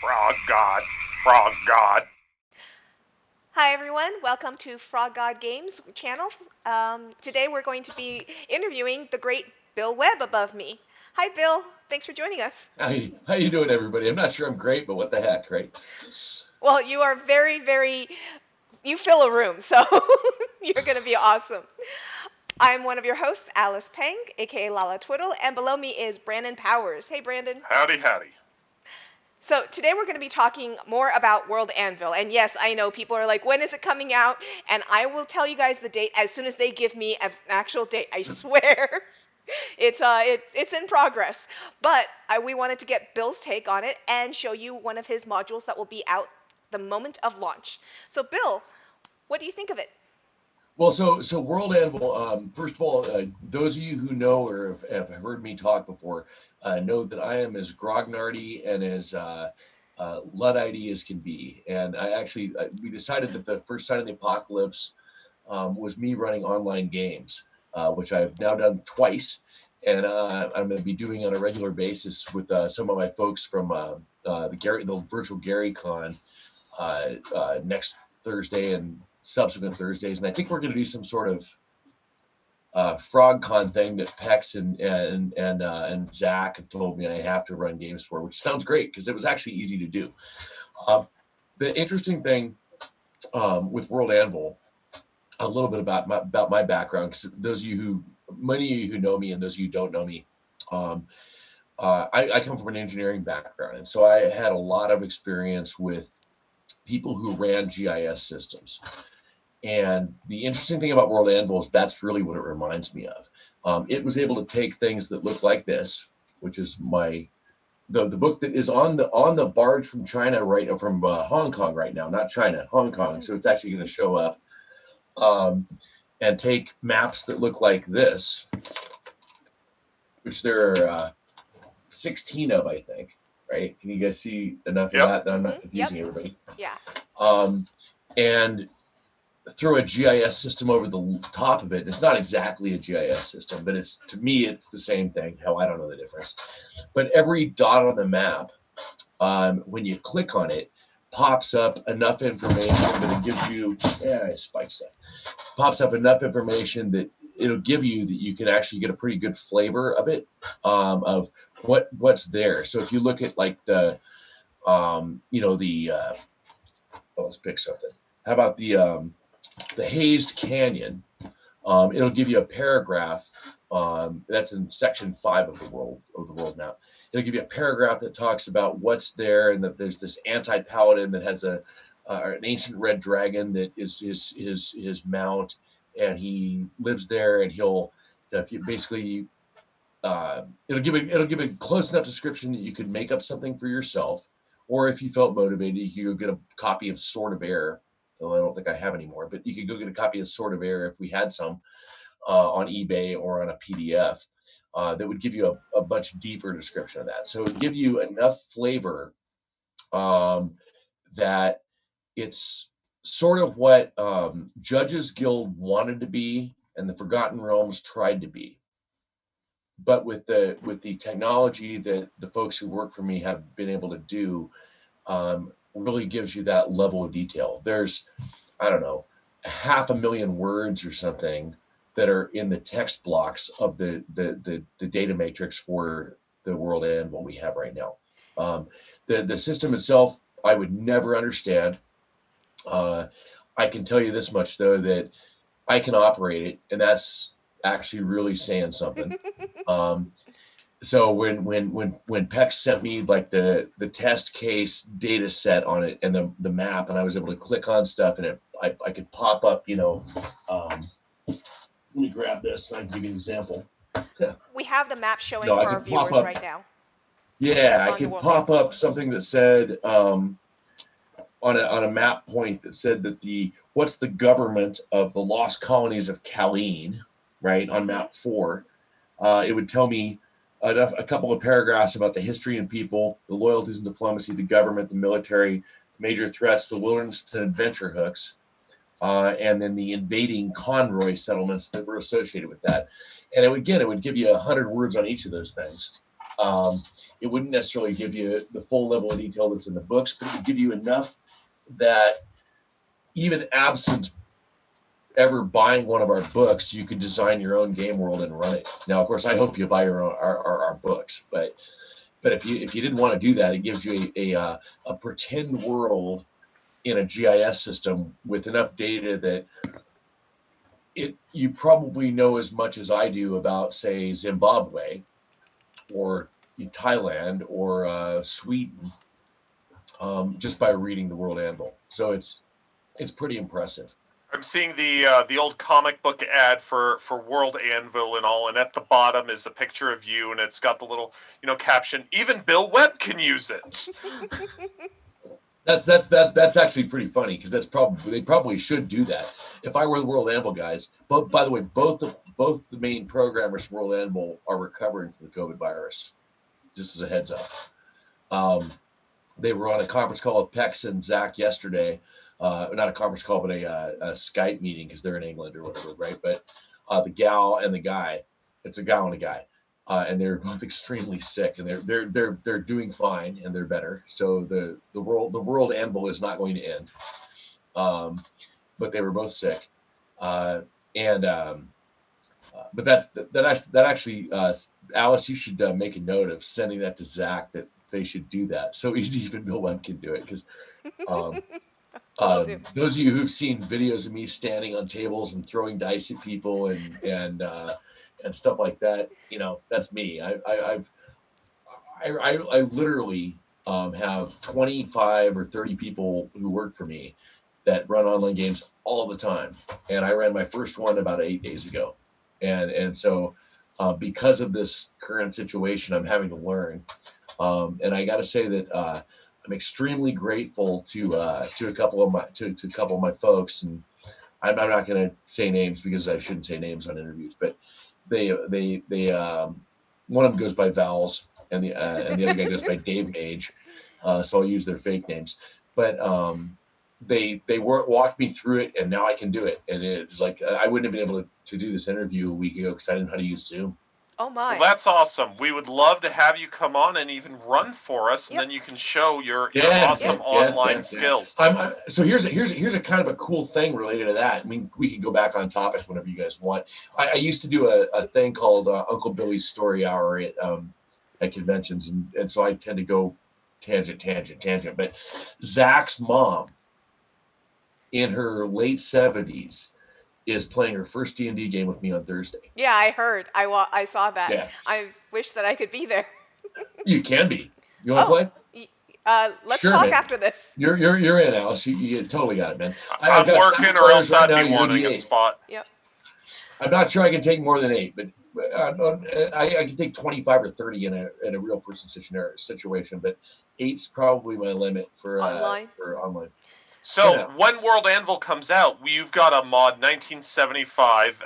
Frog God, Frog God. Hi everyone, welcome to Frog God Games channel. Today we're going to be interviewing the great Bill Webb above me. Hi Bill, thanks for joining us. How you doing, everybody? I'm not sure I'm great, but what the heck, right? Well, you are you fill a room, so you're going to be awesome. I'm one of your hosts, Alice Peng, aka Lala Twiddle, and below me is Brandon Powers. Hey Brandon. Howdy, howdy. So today we're going to be talking more about World Anvil. And yes, I know people are like, when is it coming out? And I will tell you guys the date as soon as they give me an actual date. I swear. It's in progress. But we wanted to get Bill's take on it and show you one of his modules that will be out the moment of launch. So Bill, what do you think of it? Well, so World Anvil. First of all, those of you who know or have heard me talk before know that I am as grognardy and as luddite as can be. And we decided that the first sign of the apocalypse was me running online games, which I've now done twice, and I'm going to be doing on a regular basis with some of my folks from the virtual Gary Con next Thursday and subsequent Thursdays. And I think we're going to do some sort of frog con thing that Pex and Zach have told me I have to run games for, which sounds great because it was actually easy to do. The interesting thing with World Anvil, a little bit about my background, because many of you who know me and those of you who don't know me, I come from an engineering background, and so I had a lot of experience with people who ran GIS systems. And the interesting thing about World Anvil is that's really what it reminds me of. It was able to take things that look like this, which is the book that is on the barge from China, right, from Hong Kong right now, not China, Hong Kong. So it's actually going to show up, and take maps that look like this, which there are 16 of, I think. Right? Can you guys see enough of that? I'm not confusing everybody. Yeah. And throw a GIS system over the top of it. It's not exactly a GIS system, but to me, it's the same thing. Hell, I don't know the difference. But every dot on the map, when you click on it, pops up enough information that it gives you, spike stuff, pops up enough information that it'll give you that you can actually get a pretty good flavor of it, of what's there. So if you look at like let's pick something. How about the Hazed Canyon? It'll give you a paragraph. That's in section 5 of the world map. It'll give you a paragraph that talks about what's there, and that there's this anti-paladin that has an ancient red dragon that is his mount, and he lives there, and if you basically it'll give a close enough description that you could make up something for yourself, or if you felt motivated, you could go get a copy of Sword of Air. Well, I don't think I have anymore, but you could go get a copy of Sword of Air if we had some on eBay or on a PDF. That would give you a much deeper description of that. So it would give you enough flavor that it's sort of what Judges Guild wanted to be and the Forgotten Realms tried to be. But with the technology that the folks who work for me have been able to do, really gives you that level of detail. There's, I don't know, 500,000 words or something that are in the text blocks of the data matrix for the World Anvil we have right now. The system itself, I would never understand. I can tell you this much though, that I can operate it, and that's actually really saying something. So when Pex sent me like the test case data set on it and the map, and I was able to click on stuff, and I could pop up, let me grab this and I can give you an example. We have the map showing for our viewers right now. Yeah, I could pop up something that said on a map point that said that what's the government of the lost colonies of Kaleen, right, on map 4. It would tell me a couple of paragraphs about the history and people, the loyalties and diplomacy, the government, the military, major threats, the wilderness and adventure hooks, and then the invading conroy settlements that were associated with that. And it would give you 100 words on each of those things. It wouldn't necessarily give you the full level of detail that's in the books, but it would give you enough that even absent ever buying one of our books, you could design your own game world and run it. Now, of course, I hope you buy your own our books, but if you didn't want to do that, it gives you a pretend world in a GIS system with enough data that you probably know as much as I do about, say, Zimbabwe or Thailand or Sweden, just by reading the World Anvil. So it's pretty impressive. I'm seeing the old comic book ad for World Anvil and all, and at the bottom is a picture of you, and it's got the little caption. Even Bill Webb can use it. That's actually pretty funny, because they probably should do that. If I were the World Anvil guys, but by the way, both the main programmers from World Anvil are recovering from the COVID virus. Just as a heads up, they were on a conference call with Pex and Zach yesterday. Not a conference call, but a Skype meeting, because they're in England or whatever, right? But the gal and the guy, it's a gal and a guy, and they're both extremely sick, and they're doing fine, and they're better. So the world Anvil is not going to end, but they were both sick, but that actually, Alice, you should make a note of sending that to Zach, that they should do that. So easy, even Bill Webb can do it, because. Those of you who've seen videos of me standing on tables and throwing dice at people and stuff like that, that's me. I literally have 25 or 30 people who work for me that run online games all the time, and I ran my first one about 8 days ago, and so because of this current situation, I'm having to learn, and I got to say that. I'm extremely grateful to a couple of my folks, and I'm not going to say names because I shouldn't say names on interviews, but they one of them goes by Vowels, and the other guy goes by Dave Mage, so I'll use their fake names. But they walked me through it, and now I can do it. And it's like I wouldn't have been able to do this interview a week ago because I didn't know how to use Zoom. Oh my! Well, that's awesome. We would love to have you come on and even run for us, and then you can show your awesome online skills. So here's a kind of a cool thing related to that. I mean, we can go back on topic whenever you guys want. I used to do a thing called Uncle Billy's Story Hour at conventions, and so I tend to go tangent. But Zach's mom, in her late 70s, is playing her first D&D game with me on Thursday. Yeah, I heard. I saw that. Yeah. I wish that I could be there. You can be. You want to play? Let's talk after this. You're in, Alice. You totally got it, man. I'm working, or else I'd be wanting a spot. Yep. I'm not sure I can take more than 8, but I can take 25 or 30 in a real person situation. But 8's probably my limit for online. So when World Anvil comes out, you've got a mod 1975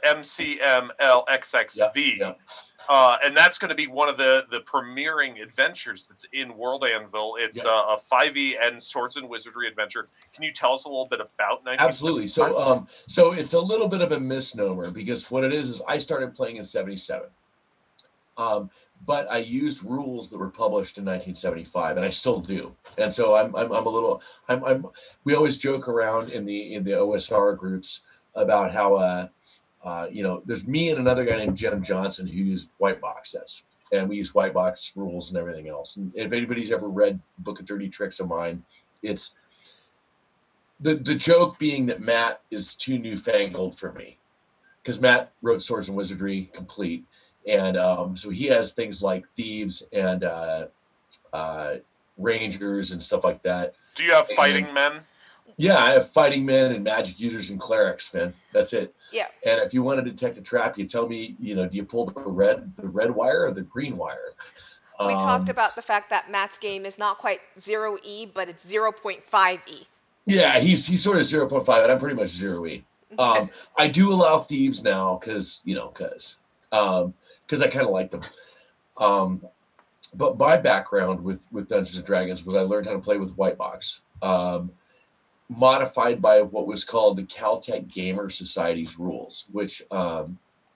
MCMLXXV, and that's going to be one of the premiering adventures that's in World Anvil. It's a 5e and Swords and Wizardry adventure. Can you tell us a little bit about 1975? Absolutely. So it's a little bit of a misnomer, because what it is I started playing in 77. But I used rules that were published in 1975, and I still do. And so we always joke around in the OSR groups about how there's me and another guy named Jim Johnson who use white box sets, and we use white box rules and everything else. And if anybody's ever read Book of Dirty Tricks of mine, it's the joke being that Matt is too newfangled for me, because Matt wrote Swords and Wizardry complete. And so he has things like thieves and rangers and stuff like that. Do you have fighting men? Yeah, I have fighting men and magic users and clerics, man. That's it. Yeah. And if you want to detect a trap, you tell me, do you pull the red wire or the green wire? We talked about the fact that Matt's game is not quite 0E, but it's 0.5E. Yeah, he's sort of 0.5, and I'm pretty much 0E. I do allow thieves now because I kind of like them. But my background with Dungeons and Dragons was I learned how to play with white box, modified by what was called the Caltech Gamer Society's rules, which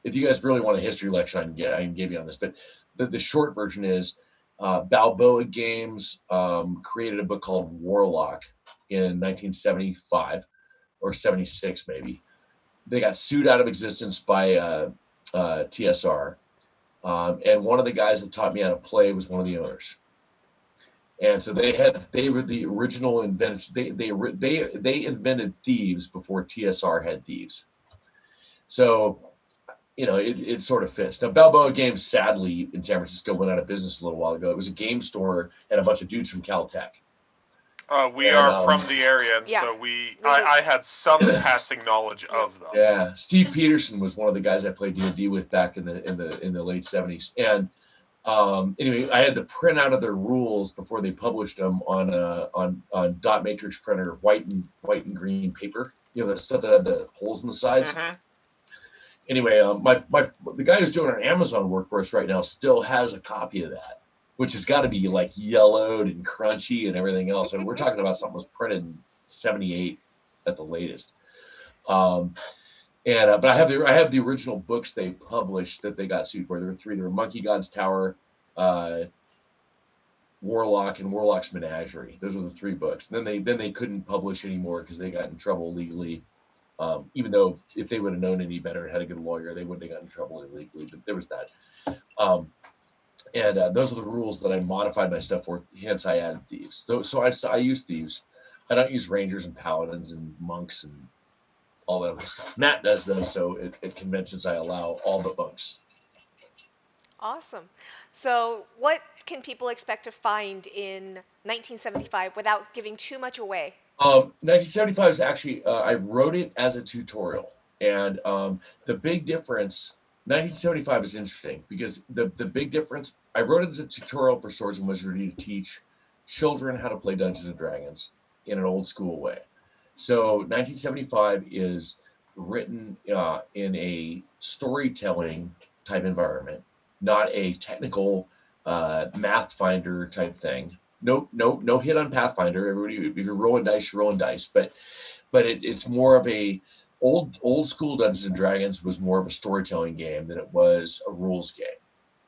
if you guys really want a history lecture, I can give you on this. But the short version is Balboa Games created a book called Warlock in 1975 or 76 maybe. They got sued out of existence by TSR, and one of the guys that taught me how to play was one of the owners. And so they were the original invention. They invented thieves before TSR had thieves. So, it sort of fits. Now, Balboa Games, sadly, in San Francisco went out of business a little while ago. It was a game store and a bunch of dudes from Caltech. We are from the area, and Yeah. so I had some passing knowledge of them. Yeah, Steve Peterson was one of the guys I played D&D with back in the late 70s. And anyway, I had the printout of their rules before they published them on dot matrix printer, white and green paper. The stuff that had the holes in the sides. Mm-hmm. Anyway, the guy who's doing our Amazon work for us right now still has a copy of that, which has got to be like yellowed and crunchy and everything else. And we're talking about something that was printed in 78 at the latest. But I have the original books they published that they got sued for. There were three. There were Monkey God's Tower, Warlock, and Warlock's Menagerie. Those were the three books. And then they couldn't publish anymore because they got in trouble legally. Even though if they would have known any better and had a good lawyer, they wouldn't have gotten in trouble illegally. But there was that. And those are the rules that I modified my stuff for. Hence, I added thieves. So I use thieves. I don't use rangers and paladins and monks and all that other stuff. Matt does those. So at conventions, I allow all but monks. Awesome. So what can people expect to find in 1975 without giving too much away? 1975 is actually, I wrote it as a tutorial. And the big difference, 1975 is interesting because the big difference, I wrote it as a tutorial for Swords and Wizardry to teach children how to play Dungeons and Dragons in an old school way. So 1975 is written in a storytelling type environment, not a technical math finder type thing. No hit on Pathfinder. Everybody, if you're rolling dice, you're rolling dice. But it's more of a old school Dungeons and Dragons was more of a storytelling game than it was a rules game.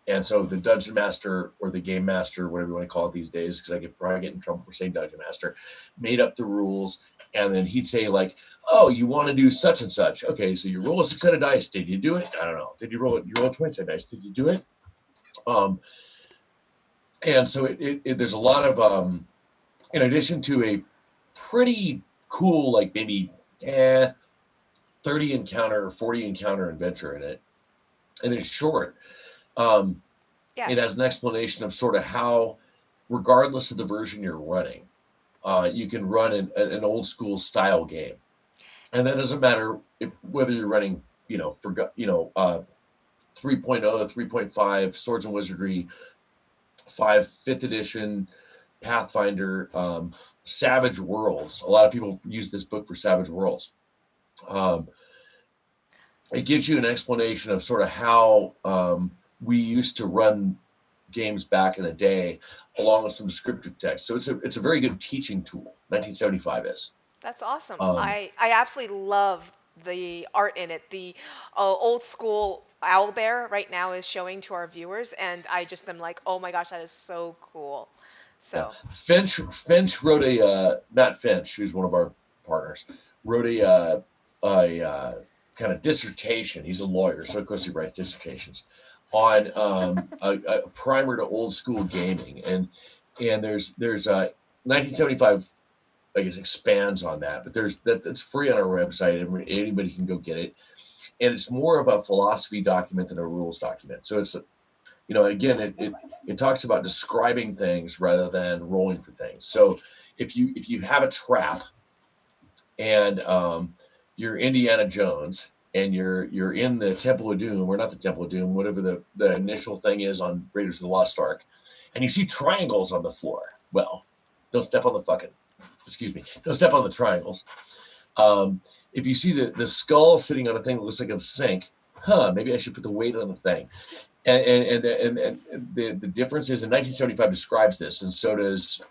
And so the Dungeon Master or the Game Master, whatever you want to call it these days, because I could probably get in trouble for saying Dungeon Master, made up the rules. And then he'd say like, oh, you want to do such and such. Okay, so you roll a 6-sided dice. Did you do it? I don't know. Did you roll it? You roll a 20-sided dice. Did you do it? And so there's a lot of, in addition to a pretty cool, like maybe 30 encounter or 40 encounter adventure in it, and it's short. It has an explanation of sort of how, regardless of the version you're running, you can run an old school style game, and that doesn't matter whether you're running, 3.0, 3.5, Swords and Wizardry, 5th edition, Pathfinder, Savage Worlds. A lot of people use this book for Savage Worlds. It gives you an explanation of sort of how we used to run games back in the day, along with some descriptive text. So it's a very good teaching tool. 1975 is. That's awesome. I absolutely love the art in it. The old school owlbear right now is showing to our viewers, and I just am like, oh my gosh, that is so cool. So Finch wrote Matt Finch, who's one of our partners, wrote a kind of dissertation. He's a lawyer, so of course he writes dissertations on a primer to old school gaming, and there's 1975. I guess expands on that, but that's free on our website. Anybody can go get it, and it's more of a philosophy document than a rules document. So it's, again, it talks about describing things rather than rolling for things. So if you have a trap, and you're Indiana Jones, and you're in the Temple of Doom, or not the Temple of Doom, whatever the initial thing is on Raiders of the Lost Ark, and you see triangles on the floor, well, don't step on don't step on the triangles. If you see the skull sitting on a thing that looks like a sink, maybe I should put the weight on the thing. And the difference is, in 1975 describes this, and so does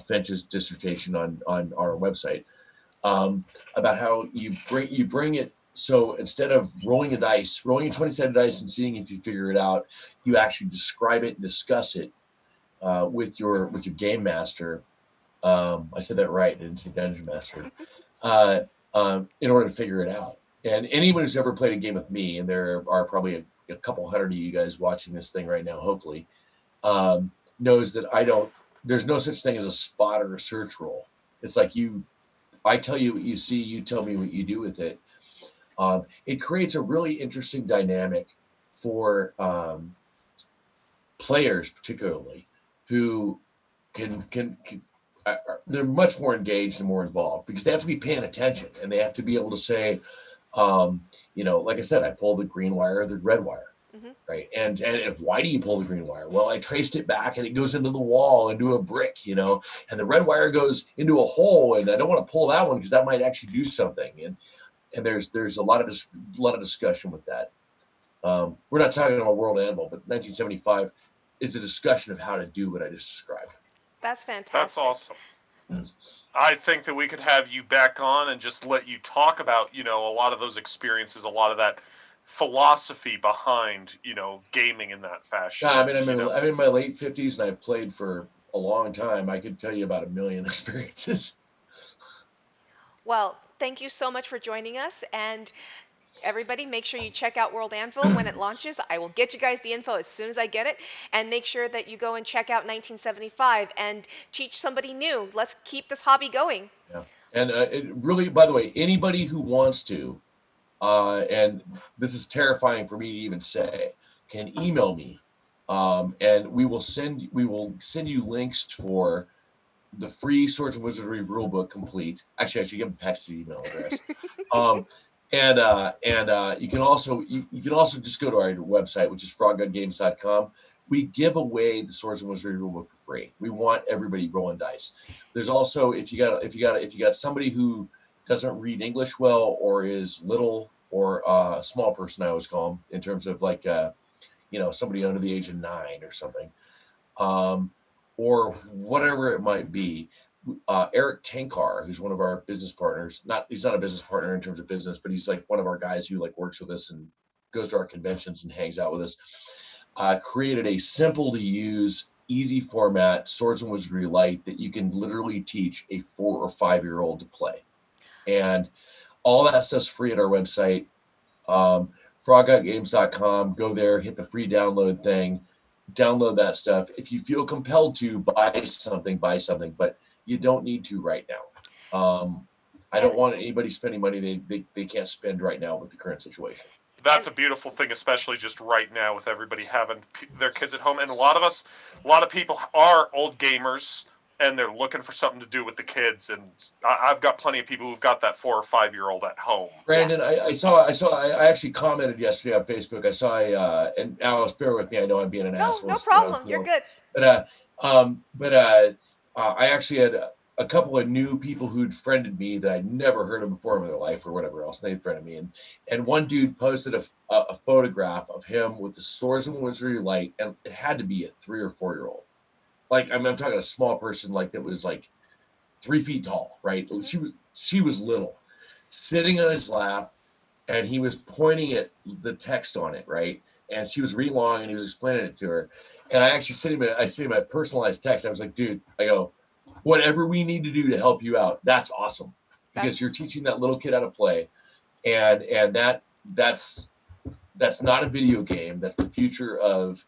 Finch's dissertation on our website, about how you bring it So instead of rolling a 20-sided dice and seeing if you figure it out, you actually describe it and discuss it with your game master. I said that right. I didn't say dungeon master. In order to figure it out. And anyone who's ever played a game with me, and there are probably a couple hundred of you guys watching this thing right now, hopefully, knows that there's no such thing as a spot or a search roll. It's like I tell you what you see, you tell me what you do with it. It creates a really interesting dynamic for players, particularly, who can they're much more engaged and more involved because they have to be paying attention and they have to be able to say, like I said, I pull the green wire or the red wire. Mm-hmm. Right. And why do you pull the green wire? Well, I traced it back and it goes into the wall, into a brick, and the red wire goes into a hole, and I don't want to pull that one because that might actually do something. And there's a lot of discussion with that. We're not talking about World Anvil, but 1975 is a discussion of how to do what I just described. That's fantastic. That's awesome. I think that we could have you back on and just let you talk about, a lot of those experiences, a lot of that philosophy behind, gaming in that fashion. Yeah, I'm in my late 50s and I've played for a long time. I could tell you about 1 million experiences. Well, thank you so much for joining us, and everybody, make sure you check out World Anvil when it launches. I will get you guys the info as soon as I get it, and make sure that you go and check out 1975 and teach somebody new. Let's keep this hobby going. Yeah, and it really, by the way, anybody who wants to, and this is terrifying for me to even say, can email me, and we will send you links for the free Swords and Wizardry rulebook complete. Actually, I should give Pat's email address. And you can also just go to our website, which is froggungames.com. We give away the Swords and Wizardry rulebook for free. We want everybody rolling dice. There's also if you got somebody who doesn't read English well or is little or a small person, I always call them, in terms of like somebody under the age of 9 or something, or whatever it might be. Eric Tankar, who's one of our business partners, he's not a business partner in terms of business, but he's like one of our guys who like works with us and goes to our conventions and hangs out with us, created a simple to use, easy format Swords and Wizardry Light that you can literally teach a 4 or 5 year old to play. And all that stuff's free at our website, froggungames.com. Go there, hit the free download thing, download that stuff. If you feel compelled to buy something, but you don't need to right now. I don't want anybody spending money they can't spend right now with the current situation. That's a beautiful thing, especially just right now with everybody having their kids at home. And a lot of people are old gamers and they're looking for something to do with the kids. And I've got plenty of people who've got that 4 or 5 year old at home. Brandon, I actually commented yesterday on Facebook. I saw and Alice, bear with me. I know I'm being an asshole. No problem. You're good. But I actually had a couple of new people who'd friended me that I'd never heard of before in their life or whatever else. They friended me, and one dude posted a photograph of him with the Swords and Wizardry Light, and it had to be a 3 or 4 year old. Like I'm talking a small person, like that was like 3 feet tall, right? She was little, sitting on his lap, and he was pointing at the text on it, right? And she was reading along, and he was explaining it to her. And I actually sent him a personalized text. I was like, dude, I go, whatever we need to do to help you out, that's awesome, because you're teaching that little kid how to play, and that's not a video game. That's the future of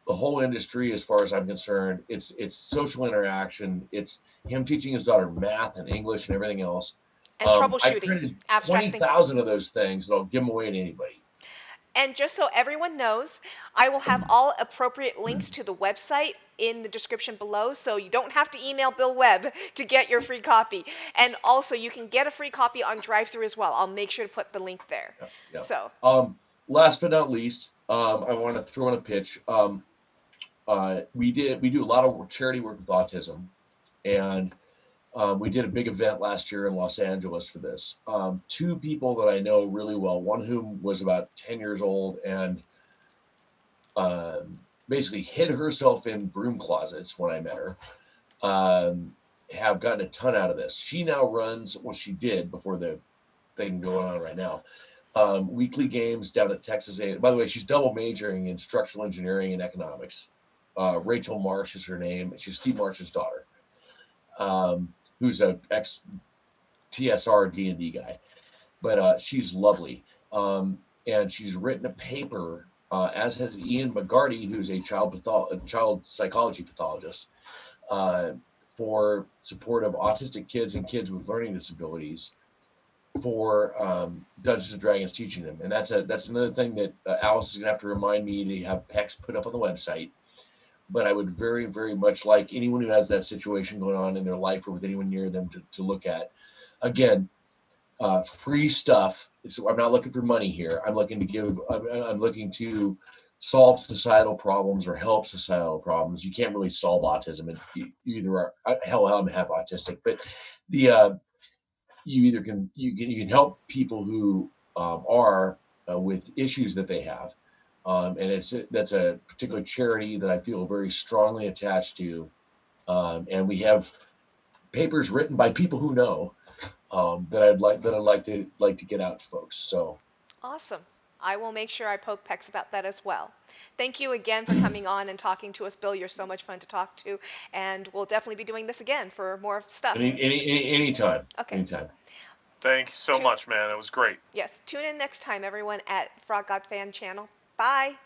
the whole industry, as far as I'm concerned. It's social interaction. It's him teaching his daughter math and English and everything else. And troubleshooting. I printed 20,000 of those things, and I'll give them away to anybody. And just so everyone knows, I will have all appropriate links to the website in the description below, so you don't have to email Bill Webb to get your free copy. And also, you can get a free copy on drive-thru as well. I'll make sure to put the link there. Yeah. So, last but not least, I want to throw in a pitch. We do a lot of charity work with autism, and we did a big event last year in Los Angeles for this. 2 people that I know really well, one whom was about 10 years old and basically hid herself in broom closets when I met her, have gotten a ton out of this. She now runs, well, she did before the thing going on right now, weekly games down at Texas A. By the way, she's double majoring in structural engineering and economics. Rachel Marsh is her name. She's Steve Marsh's daughter, who's a ex TSR D&D guy. But she's lovely. And she's written a paper, as has Ian McGarty, who's a child psychology pathologist, uh, for support of autistic kids and kids with learning disabilities for Dungeons and Dragons teaching them. And that's another thing that Alice is gonna have to remind me to have PEX put up on the website. But I would very, very much like anyone who has that situation going on in their life or with anyone near them to look at. Again, free stuff. I'm not looking for money here. I'm looking to solve societal problems or help societal problems. You can't really solve autism, and you either are hell, I'm half autistic, but the you can help people who are with issues that they have, and that's a particular charity that I feel very strongly attached to, and we have papers written by people who know, that I'd like to get out to folks. So Awesome. I will make sure I poke Pex about that as well. Thank you again for coming on and talking to us, Bill. You're so much fun to talk to, and we'll definitely be doing this again for more stuff. anytime, Okay. anytime. Thank you so much, man. It was great. Yes. Tune in next time, everyone, at Frog God Fan Channel. Bye.